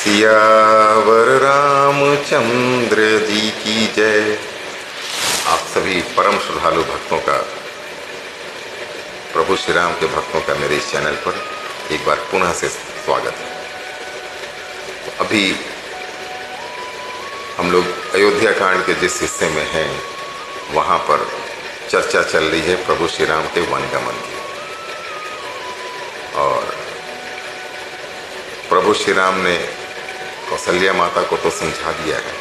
सियावर रामचंद्र जी की जय। आप सभी परम श्रद्धालु भक्तों का, प्रभु श्री राम के भक्तों का मेरे इस चैनल पर एक बार पुनः से स्वागत है। तो अभी हम लोग अयोध्या कांड के जिस हिस्से में हैं वहाँ पर चर्चा चल रही है प्रभु श्री राम के वनगमन की। और प्रभु श्री राम ने कौशल्या माता को तो समझा दिया है,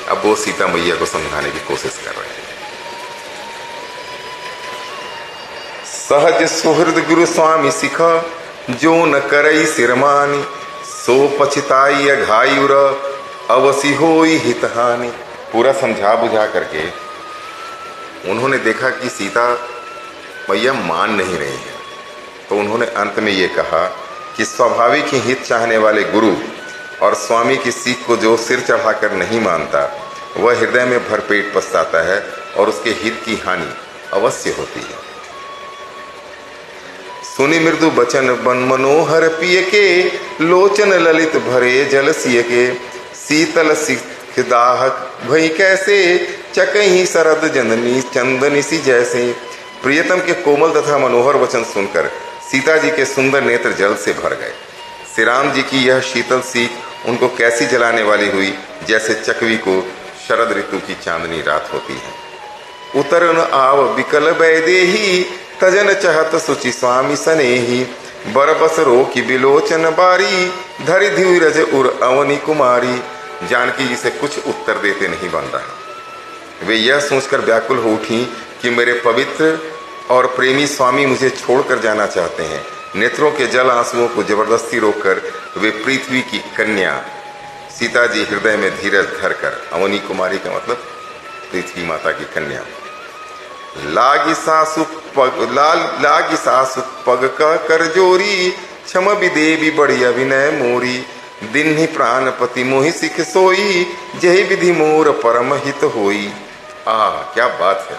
अब वो सीता मैया को समझाने की कोशिश कर रहे हैं। सहज सुहृद गुरु स्वामी सिखा, जो न करई सिरमानी, सो पछताई अघायुर, अवसी होई हितहानि। पूरा समझा बुझा करके उन्होंने देखा कि सीता मैया मान नहीं रही है, तो उन्होंने अंत में ये कहा कि स्वाभाविक ही हित चाहने वाले गुरु और स्वामी की सीख को जो सिर चढ़ाकर नहीं मानता, वह हृदय में भरपेट पछताता है और उसके हित की हानि अवश्य होती है। सुनि मृदु बचन बन मनोहर पिय के, लोचन ललित भरे जल सिय के, शीतल सिख दाहक भई कैसे, चकही शरद जननी चंदनी सी जैसे। प्रियतम के कोमल तथा मनोहर वचन सुनकर सीता जी के सुंदर नेत्र जल से भर गए। श्री राम जी की यह शीतल सीख उनको कैसी जलाने वाली हुई, जैसे चकवी को शरद ऋतु की चांदनी रात होती है। उतरन आव विकल बैदेही, तजन चहत सुचि स्वामी सनेही, बरबस रो की बिलोचन बारी, धरि धीरज उर अवनी कुमारी। जानकी जी से कुछ उत्तर देते नहीं बन रहा। वे यह सोचकर व्याकुल हो उठी कि मेरे पवित्र और प्रेमी स्वामी मुझे छोड़कर जाना चाहते हैं। नेत्रों के जल आंसुओं को जबरदस्ती रोककर वे पृथ्वी की कन्या सीता जी हृदय में धीरज धरकर, अवनी कुमारी का मतलब पृथ्वी माता की कन्या, लागी सासु पग का कर जोरी, क्षम विदेवी बड़ी अभिनय मोरी, दिन ही प्राणपति मोहि सिख सोई, जही विधि मोर परम हित होई। क्या बात है।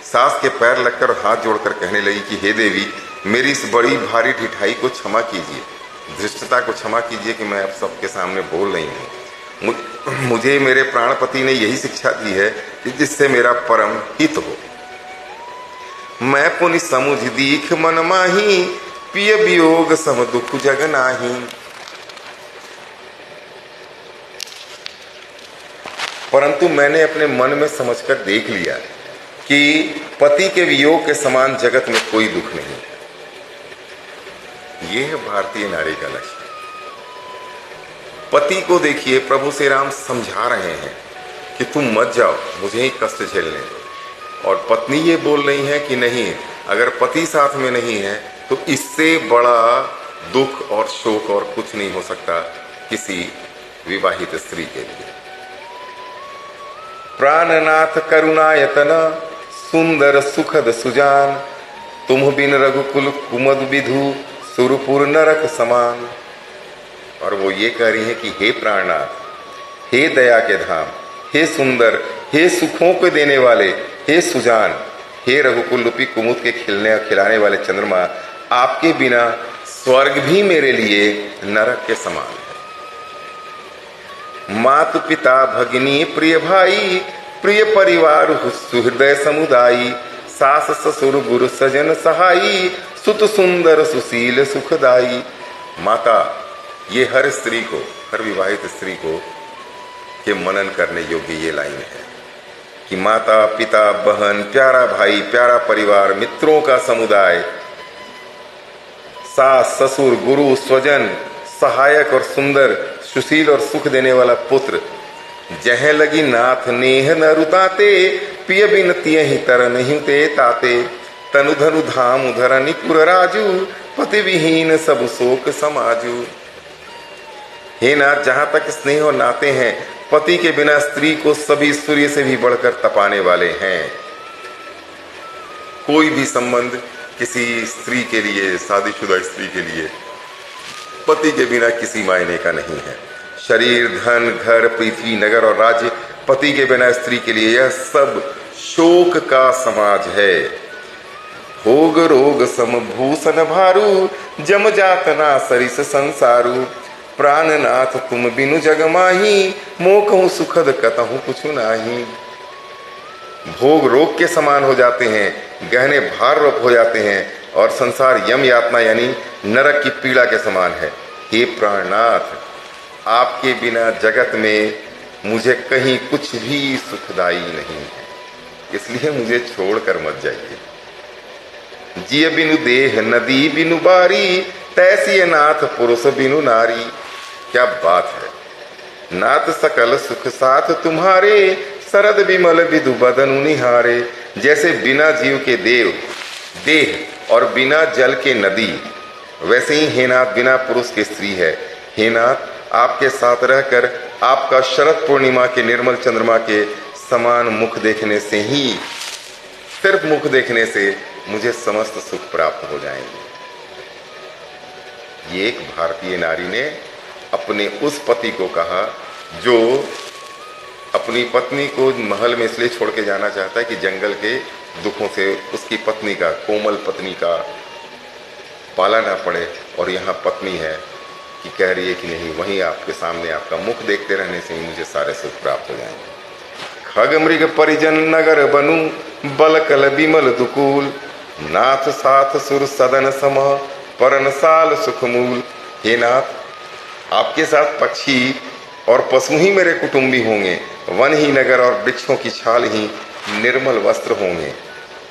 सास के पैर लगकर हाथ जोड़कर कहने लगी कि हे देवी, मेरी इस बड़ी भारी ढिठाई को क्षमा कीजिए, धृष्टता को क्षमा कीजिए कि मैं अब सबके सामने बोल रही हूँ। मुझे मेरे प्राणपति ने यही शिक्षा दी है कि जिससे मेरा परम हित हो। मैं पुनि समुझ दीख मन माही, पिय वियोग सम दुख जग नाही। परंतु मैंने अपने मन में समझकर देख लिया कि पति के वियोग के समान जगत में कोई दुख नहीं। यह है भारतीय नारी का लक्ष्य। पति को देखिए, प्रभु श्री राम समझा रहे हैं कि तुम मत जाओ, मुझे ही कष्ट झेलने दो। और पत्नी ये बोल रही है कि नहीं, अगर पति साथ में नहीं है तो इससे बड़ा दुख और शोक और कुछ नहीं हो सकता किसी विवाहित स्त्री के लिए। प्राणनाथ करुणायतन, सुंदर सुखद सुजान, तुम बिन रघुकुल कुमद विधु, सुरपुर नरक समान। और वो ये कह रही है कि हे प्राणनाथ, हे दया के धाम, हे सुंदर, हे सुखों को देने वाले, हे सुजान, हे रघुकुल रूपी कुमुद के खिलने खिलाने वाले चंद्रमा, आपके बिना स्वर्ग भी मेरे लिए नरक के समान है। मातु पिता भगिनी प्रिय भाई, प्रिय परिवार सुहृदय समुदायी, सास ससुर गुरु सजन सहाई, सुत सुंदर सुशील सुखदाई। माता, ये हर स्त्री को, हर विवाहित स्त्री को के मनन करने योग्य ये लाइन है कि माता पिता बहन, प्यारा भाई, प्यारा परिवार, मित्रों का समुदाय, सास ससुर गुरु स्वजन, सहायक और सुंदर, सुशील और सुख देने वाला पुत्र, जह लगी नाथ नेह न रुताते, पिय बिन तियहि तर नहीं ते ताते, तनु धनु धाम उधर निपुर राजू, पति विहीन सब शोक समाजू। हे नाथ, जहां तक स्नेह और नाते हैं, पति के बिना स्त्री को सभी सूर्य से भी बढ़कर तपाने वाले हैं। कोई भी संबंध किसी स्त्री के लिए, शादीशुदा स्त्री के लिए पति के बिना किसी मायने का नहीं है। शरीर, धन, घर, पृथ्वी, नगर और राज्य, पति के बिना स्त्री के लिए यह सब शोक का समाज है। भोग रोग समभूषण भारू, जम जातना सरिस संसारू, प्राणनाथ तुम बिनु जग माही, मोह कहूँ सुखद कतहु कुछ नाही। भोग रोग के समान हो जाते हैं, गहने भार रूप हो जाते हैं, और संसार यम यातना यानी नरक की पीड़ा के समान है। हे प्राणनाथ, आपके बिना जगत में मुझे कहीं कुछ भी सुखदाई नहीं है, इसलिए मुझे छोड़कर मत जाइए। जिय बिनु देह नदी बिनु बारी, तैसी नाथ पुरुष बिनु नारी। क्या बात है। नाथ सकल सुख साथ तुम्हारे, सरद विमल विधु बदनु निहारे। जैसे बिना जीव के देह और बिना जल के नदी, वैसे ही हे नाथ बिना पुरुष के स्त्री है। हे नाथ, आपके साथ रहकर आपका शरद पूर्णिमा के निर्मल चंद्रमा के समान मुख देखने से ही, सिर्फ मुख देखने से मुझे समस्त सुख प्राप्त हो जाएंगे। ये एक भारतीय नारी ने अपने उस पति को कहा जो अपनी पत्नी को महल में इसलिए छोड़ के जाना चाहता है कि जंगल के दुखों से उसकी पत्नी का, कोमल पत्नी का पाला ना पड़े। और यहाँ पत्नी है कि कह रही है कि नहीं, वहीं आपके सामने आपका मुख देखते रहने से ही मुझे सारे सुख प्राप्त हो जाएंगे। खग मृग परिजन नगर बनु, बल कल विमल दुकूल। नाथ साथ सुर सदन सम, परन साल सुखमूल। हे नाथ, आपके साथ पक्षी और पशु ही मेरे कुटुंबी होंगे, वन ही नगर और वृक्षों की छाल ही निर्मल वस्त्र होंगे,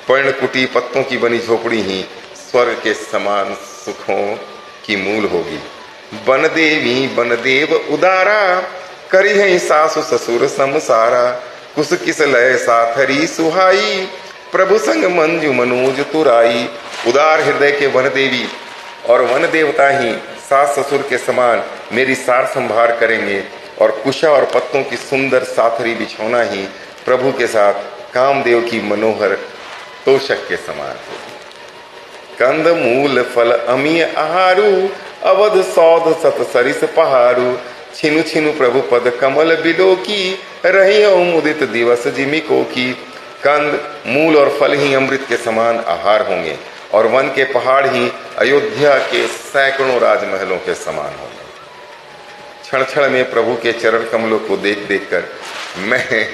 पर्ण कुटी पत्तों की बनी झोपड़ी ही स्वर्ग के समान सुखों की मूल होगी। बन देवी बन देव उदारा, करी है सासु ससुर समसारा। कुस किस लय साथरी सुहाई, प्रभु संग मंजू मनोज तुराई। उदार हृदय के वन देवी और वन देवता ही सास ससुर के समान मेरी सार संभार करेंगे, और कुशा और पत्तों की सुंदर साथरी बिछौना ही प्रभु के साथ कामदेव की मनोहर तोषक के समान होगी। कंद मूल फल अमीय आहारू, अवध सौध सत सरिस पहारू। छिनु छिनु प्रभु पद कमल बिलो की, रही मुदित दिवस जिमिको की। कंद मूल और फल ही अमृत के समान आहार होंगे, और वन के पहाड़ ही अयोध्या के सैकड़ों राजमहलों के समान होंगे। क्षण क्षण में प्रभु के चरण कमलों को देख देख कर मैं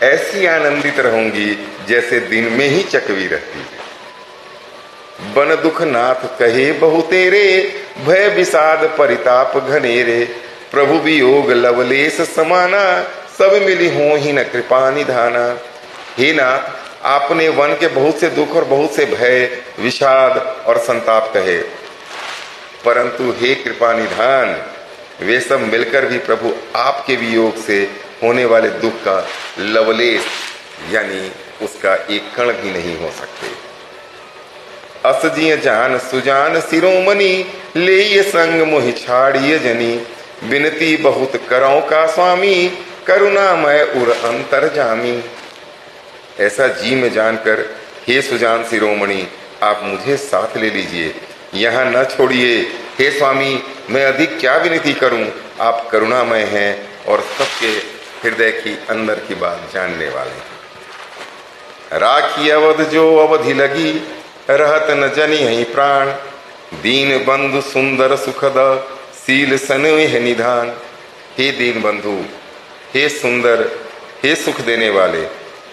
ऐसी आनंदित रहूंगी जैसे दिन में ही चकवी रहती है। बन दुख नाथ कहे बहु तेरे, भय विषाद परिताप घनेरे। प्रभु वियोग लवलेश समाना, सब मिली हो ही न कृपा निधाना। हे नाथ, आपने वन के बहुत से दुख और बहुत से भय, विषाद और संताप कहे, परंतु हे कृपा निधान, वे सब मिलकर भी प्रभु आपके वियोग से होने वाले दुख का लवलेश यानी उसका एक कण भी नहीं हो सकते। असजिय जान सुजान शिरोमणि, ले ये संग मोहि छाड़िए जनी। बिनती बहुत करौ का स्वामी, करुणामय उर अंतर जामी। ऐसा जी में जानकर हे सुजान शिरोमणि, आप मुझे साथ ले लीजिए, यहाँ न छोड़िए। हे स्वामी, मैं अधिक क्या विनती करूं, आप करुणामय हैं और सबके हृदय की अंदर की बात जानने वाले हैं। राखी अवध जो अवधि लगी, रहत न जनी ही प्राण। दीन बंधु सुंदर सुखद, सील सनोह निधान। हे दीन बंधु, हे सुंदर, हे सुख देने वाले,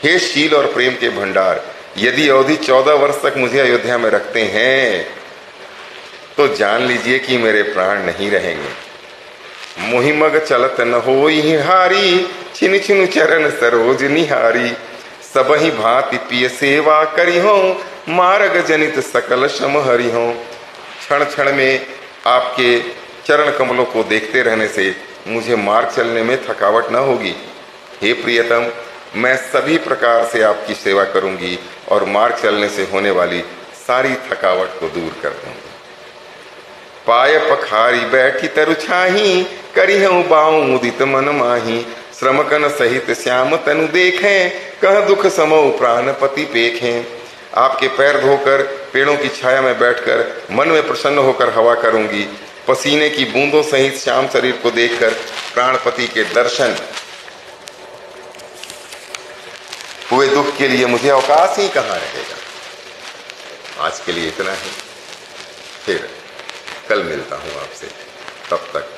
हे शील और प्रेम के भंडार, यदि अवधि 14 वर्ष तक मुझे अयोध्या में रखते हैं तो जान लीजिए कि मेरे प्राण नहीं रहेंगे। मोहिमग चलत न होई हारी, छिन छिनु चरण सरोज निहारी। सब ही भांति पिय सेवा करी हो, मार्ग जनित सकल श्रम हरि हो। क्षण क्षण में आपके चरण कमलों को देखते रहने से मुझे मार्ग चलने में थकावट न होगी। हे प्रियतम, मैं सभी प्रकार से आपकी सेवा करूंगी और मार्ग चलने से होने वाली सारी थकावट को दूर कर दूंगी। पाय पखारी बैठी तरु छाही, करी हूँ बाऊ मुदित मन माही। श्रमकन सहित श्याम तनु देखें, कह दुख समो प्राणपति पेखें। आपके पैर धोकर पेड़ों की छाया में बैठकर मन में प्रसन्न होकर हवा करूंगी। पसीने की बूंदों सहित श्याम शरीर को देखकर प्राणपति के दर्शन हुए दुख के लिए मुझे अवकाश ही कहाँ रहेगा। आज के लिए इतना ही, फिर कल मिलता हूँ आपसे, तब तक